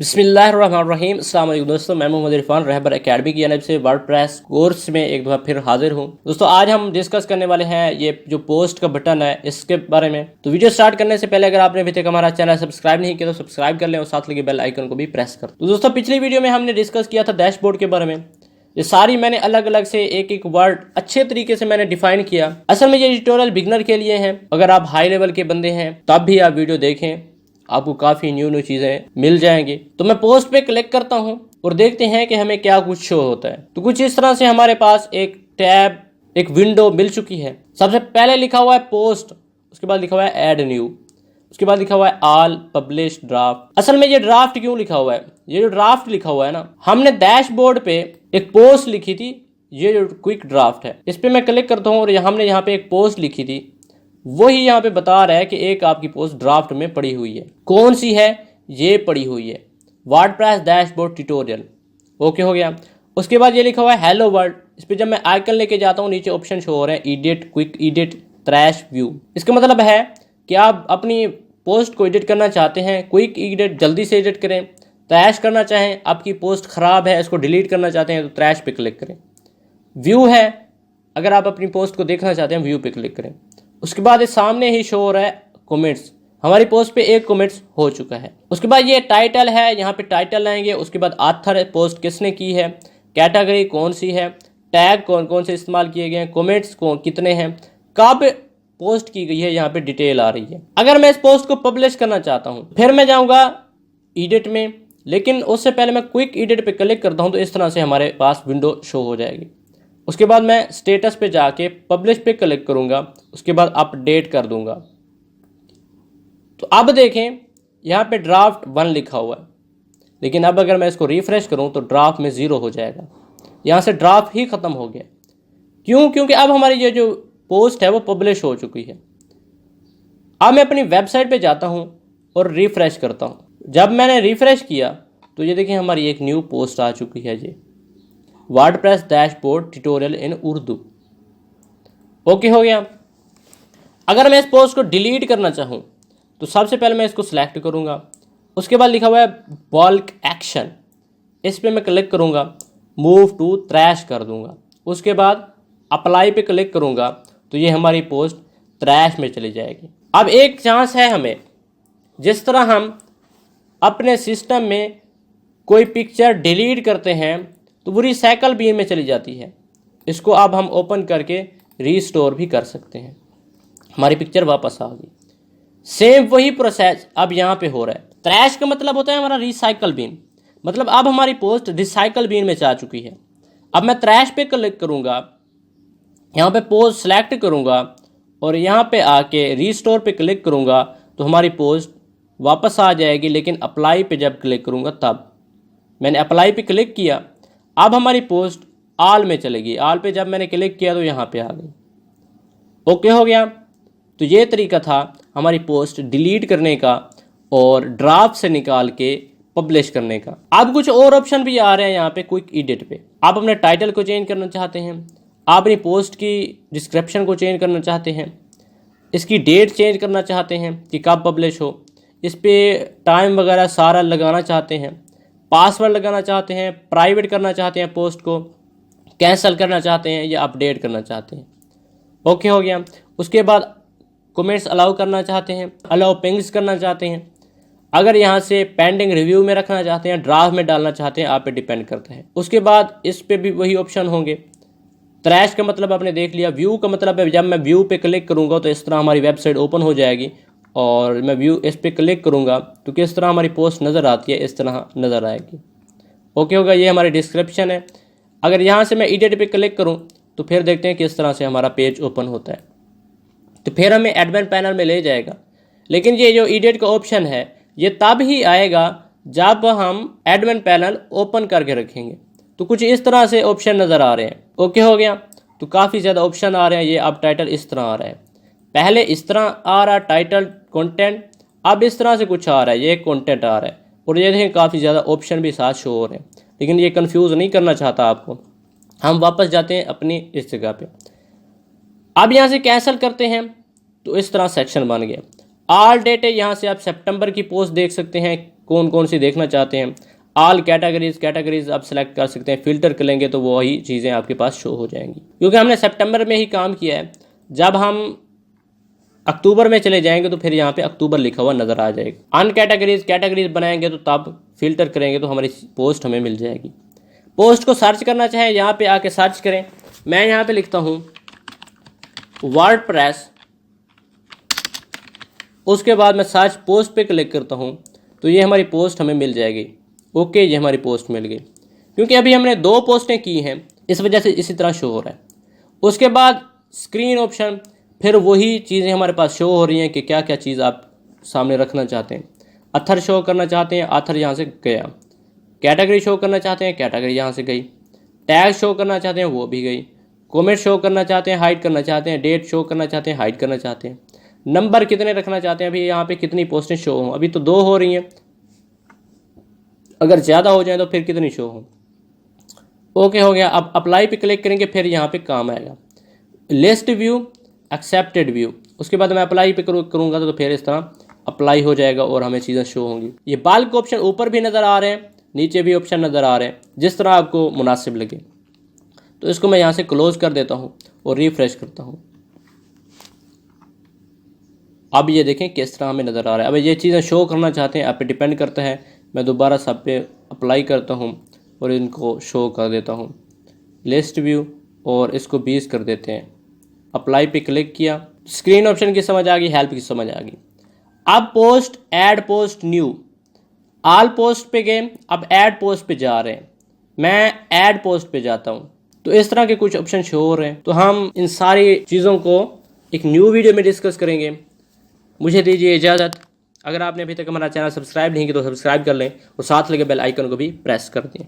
बिस्मिल्लाहिर्रहमानिर्रहीम। अस्सलाम वालेकुम दोस्तों, मैं मोहम्मद इरफान रहबर एकेडमी की जानब से वर्डप्रेस कोर्स में एक बार फिर हाजिर हूँ। दोस्तों आज हम डिस्कस करने वाले हैं ये जो पोस्ट का बटन है इसके बारे में। तो वीडियो स्टार्ट करने से पहले अगर आपने अभी तक हमारा चैनल सब्सक्राइब नहीं किया तो सब्सक्राइब कर लें और साथ लगे बेल आइकन को भी प्रेस कर। तो दोस्तों पिछली वीडियो में हमने डिस्कस किया था डैशबोर्ड के बारे में। ये सारी मैंने अलग अलग से एक एक वर्ड अच्छे तरीके से मैंने डिफाइन किया। असल में ये ट्यूटोरियल बिगनर के लिए है। अगर आप हाई लेवल के बंदे हैं तब भी आप वीडियो देखें, आपको काफ़ी न्यू चीज़ें मिल जाएंगी। तो मैं पोस्ट पे क्लिक करता हूं और देखते हैं कि हमें क्या कुछ शो होता है। तो कुछ इस तरह से हमारे पास एक टैब, एक विंडो मिल चुकी है। सबसे पहले लिखा हुआ है पोस्ट, उसके बाद लिखा हुआ है ऐड न्यू, उसके बाद लिखा हुआ है ऑल पब्लिश ड्राफ्ट। असल में ये ड्राफ्ट क्यों लिखा हुआ है? ये जो ड्राफ्ट लिखा हुआ है ना, हमने डैशबोर्ड पे एक पोस्ट लिखी थी, ये जो क्विक ड्राफ्ट है इस पे मैं क्लिक करता हूँ और हमने यहाँ पे एक पोस्ट लिखी थी, वही यहाँ पे बता रहा है कि एक आपकी पोस्ट ड्राफ्ट में पड़ी हुई है। कौन सी है? ये पड़ी हुई है वर्डप्रेस डैशबोर्ड ट्यूटोरियल। ओके हो गया। उसके बाद ये लिखा हुआ है हेलो वर्ल्ड। इस पर जब मैं आइकन लेके जाता हूँ नीचे ऑप्शन शो हो रहे हैं edit, quick edit, trash view. इसका मतलब है कि आप अपनी पोस्ट को एडिट करना चाहते हैं, क्विक एडिट जल्दी से एडिट करें। ट्रैश करना चाहें, आपकी पोस्ट ख़राब है इसको डिलीट करना चाहते हैं तो ट्रैश पे क्लिक करें। व्यू है, अगर आप अपनी पोस्ट को देखना चाहते हैं व्यू पे क्लिक करें। उसके बाद इस सामने ही शो हो रहा है कमेंट्स। हमारी पोस्ट पे एक कमेंट्स हो चुका है। उसके बाद ये टाइटल है, यहाँ पे टाइटल आएंगे। उसके बाद आथर है, पोस्ट किसने की है, कैटेगरी कौन सी है, टैग कौन कौन से इस्तेमाल किए गए हैं, कमेंट्स कौन कितने हैं, कब पोस्ट की गई है, यहाँ पे डिटेल आ रही है। अगर मैं इस पोस्ट को पब्लिश करना चाहता हूँ फिर मैं जाऊँगा एडिट में, लेकिन उससे पहले मैं क्विक एडिट पे क्लिक करता हूँ तो इस तरह से हमारे पास विंडो शो हो जाएगी। उसके बाद मैं स्टेटस पे जाके पब्लिश पे क्लिक करूंगा, उसके बाद अपडेट कर दूंगा। तो अब देखें यहाँ पे ड्राफ्ट 1 लिखा हुआ है, लेकिन अब अगर मैं इसको रिफ्रेश करूं तो ड्राफ्ट में 0 हो जाएगा। यहाँ से ड्राफ्ट ही ख़त्म हो गया। क्यों? क्योंकि अब हमारी ये जो पोस्ट है वो पब्लिश हो चुकी है। अब मैं अपनी वेबसाइट पे जाता हूँ और रिफ्रेश करता हूँ। जब मैंने रिफ्रेश किया तो ये देखिए हमारी एक न्यू पोस्ट आ चुकी है, ये वर्डप्रेस डैशबोर्ड ट्यूटोरियल इन उर्दू। ओके हो गया। अगर मैं इस पोस्ट को डिलीट करना चाहूँ तो सबसे पहले मैं इसको सिलेक्ट करूँगा। उसके बाद लिखा हुआ है बल्क एक्शन, इस पर मैं क्लिक करूँगा, मूव टू ट्रैश कर दूँगा। उसके बाद अप्लाई पे क्लिक करूँगा तो ये हमारी पोस्ट ट्रैश में चली जाएगी। अब एक चांस है हमें, जिस तरह हम अपने सिस्टम में कोई पिक्चर डिलीट करते हैं तो वो रिसाइकल बीन में चली जाती है। इसको अब हम ओपन करके रीस्टोर भी कर सकते हैं। हमारी पिक्चर वापस आ गई। सेम वही प्रोसेस अब यहाँ पे हो रहा है। ट्रैश का मतलब होता है हमारा रिसाइकल बीन, मतलब अब हमारी पोस्ट रिसाइकल बीन में जा चुकी है। अब मैं ट्रैश पे क्लिक करूँगा, यहाँ पे पोस्ट सेलेक्ट करूँगा और यहाँ पे आके रीस्टोर पे क्लिक करूँगा तो हमारी पोस्ट वापस आ जाएगी। लेकिन अप्लाई पे जब क्लिक करूँगा तब, मैंने अप्लाई पे क्लिक किया, अब हमारी पोस्ट ऑल में चलेगी। ऑल पे जब मैंने क्लिक किया तो यहाँ पे आ गई। ओके हो गया। तो ये तरीका था हमारी पोस्ट डिलीट करने का और ड्राफ्ट से निकाल के पब्लिश करने का। अब कुछ और ऑप्शन भी आ रहे हैं यहाँ पे क्विक एडिट पे। आप अपने टाइटल को चेंज करना चाहते हैं, आप अपनी पोस्ट की डिस्क्रिप्शन को चेंज करना चाहते हैं, इसकी डेट चेंज करना चाहते हैं कि कब पब्लिश हो, इस पर टाइम वगैरह सारा लगाना चाहते हैं, पासवर्ड लगाना चाहते हैं, प्राइवेट करना चाहते हैं, पोस्ट को कैंसिल करना चाहते हैं या अपडेट करना चाहते हैं। ओके हो गया। उसके बाद कमेंट्स अलाउ करना चाहते हैं, अलाउ पिंग्स करना चाहते हैं। अगर यहाँ से पेंडिंग रिव्यू में रखना चाहते हैं, ड्राफ्ट में डालना चाहते हैं, आप पे डिपेंड करता है। उसके बाद इस पे भी वही ऑप्शन होंगे। ट्रैश का मतलब आपने देख लिया। व्यू का मतलब है जब मैं व्यू पे क्लिक करूँगा तो इस तरह हमारी वेबसाइट ओपन हो जाएगी और मैं व्यू इस पर क्लिक करूँगा तो किस तरह हमारी पोस्ट नज़र आती है, इस तरह नज़र आएगी। ओके होगा। ये हमारी डिस्क्रिप्शन है। अगर यहाँ से मैं एडिट पे क्लिक करूँ तो फिर देखते हैं किस तरह से हमारा पेज ओपन होता है। तो फिर हमें एडमिन पैनल में ले जाएगा। लेकिन ये जो एडिट का ऑप्शन है ये तब ही आएगा जब हम एडमिन पैनल ओपन करके रखेंगे। तो कुछ इस तरह से ऑप्शन नज़र आ रहे हैं। ओके हो गया। तो काफ़ी ज़्यादा ऑप्शन आ रहे हैं। ये अब टाइटल इस तरह आ रहा है, पहले इस तरह आ रहा टाइटल कंटेंट, अब इस तरह से कुछ आ रहा है, ये कंटेंट आ रहा है। और ये देखें काफ़ी ज़्यादा ऑप्शन भी साथ शो हो रहे हैं। लेकिन ये कंफ्यूज नहीं करना चाहता आपको। हम वापस जाते हैं अपनी इस जगह पे। अब यहाँ से कैंसिल करते हैं तो इस तरह सेक्शन बन गया। ऑल डेट है, यहाँ से आप सितंबर की पोस्ट देख सकते हैं, कौन कौन सी देखना चाहते हैं। ऑल कैटेगरीज आप सेलेक्ट कर सकते हैं, फिल्टर कर लेंगे तो वही चीज़ें आपके पास शो हो जाएंगी। क्योंकि हमने सितंबर में ही काम किया है, जब हम अक्टूबर में चले जाएंगे तो फिर यहाँ पे अक्टूबर लिखा हुआ नज़र आ जाएगा। अन कैटेगरीज बनाएंगे तो तब फिल्टर करेंगे तो हमारी पोस्ट हमें मिल जाएगी। पोस्ट को सर्च करना चाहें यहाँ पे आके सर्च करें। मैं यहाँ पे लिखता हूँ वर्डप्रेस, उसके बाद मैं सर्च पोस्ट पे क्लिक करता हूँ तो ये हमारी पोस्ट हमें मिल जाएगी। ओके, ये हमारी पोस्ट मिल गई। क्योंकि अभी हमने 2 पोस्टें की हैं इस वजह से इसी तरह शो हो रहा है। उसके बाद स्क्रीन ऑप्शन, फिर वही चीज़ें हमारे पास शो हो रही हैं कि क्या क्या चीज़ आप सामने रखना चाहते हैं। अथर शो करना चाहते हैं, अथर यहाँ से गया। कैटेगरी शो करना चाहते हैं, कैटेगरी यहाँ से गई। टैग शो करना चाहते हैं, वो भी गई। कमेंट शो करना चाहते हैं, हाइड करना चाहते हैं। डेट शो करना चाहते हैं, हाइड करना चाहते हैं। नंबर कितने रखना चाहते हैं, अभी यहाँ पे कितनी पोस्टें शो हों, अभी तो 2 हो रही हैं, अगर ज़्यादा हो जाए तो फिर कितनी शो हो। ओके, हो गया। अब अप्लाई पे क्लिक करेंगे, फिर यहाँ पे काम आएगा लिस्ट व्यू, एक्सेप्टेड व्यू। उसके बाद मैं अप्लाई पे करूँगा तो फिर इस तरह अप्लाई हो जाएगा और हमें चीज़ें शो होंगी। ये बल्क ऑप्शन ऊपर भी नज़र आ रहे हैं, नीचे भी ऑप्शन नज़र आ रहे हैं, जिस तरह आपको मुनासिब लगे। तो इसको मैं यहाँ से क्लोज कर देता हूँ और रिफ्रेश करता हूँ। अब ये देखें किस तरह हमें नज़र आ रहा है। अब ये चीज़ें शो करना चाहते हैं, आप पे डिपेंड करता है। मैं दोबारा सब पे अप्लाई करता हूँ और इनको शो कर देता हूँ लिस्ट व्यू, और इसको 20 कर देते हैं। अप्लाई पे क्लिक किया, स्क्रीन ऑप्शन की समझ आ गई, हेल्प की समझ आ गई। अब post, add post, new, all post पे गए, अब ऐड पोस्ट पे जा रहे हैं। मैं ऐड पोस्ट पे जाता हूँ तो इस तरह के कुछ ऑप्शन शो हो रहे हैं। तो हम इन सारी चीज़ों को एक न्यू वीडियो में डिस्कस करेंगे। मुझे दीजिए इजाज़त। अगर आपने अभी तक हमारा चैनल सब्सक्राइब नहीं किया तो सब्सक्राइब कर लें और साथ लगे बेल आइकन को भी प्रेस कर दें।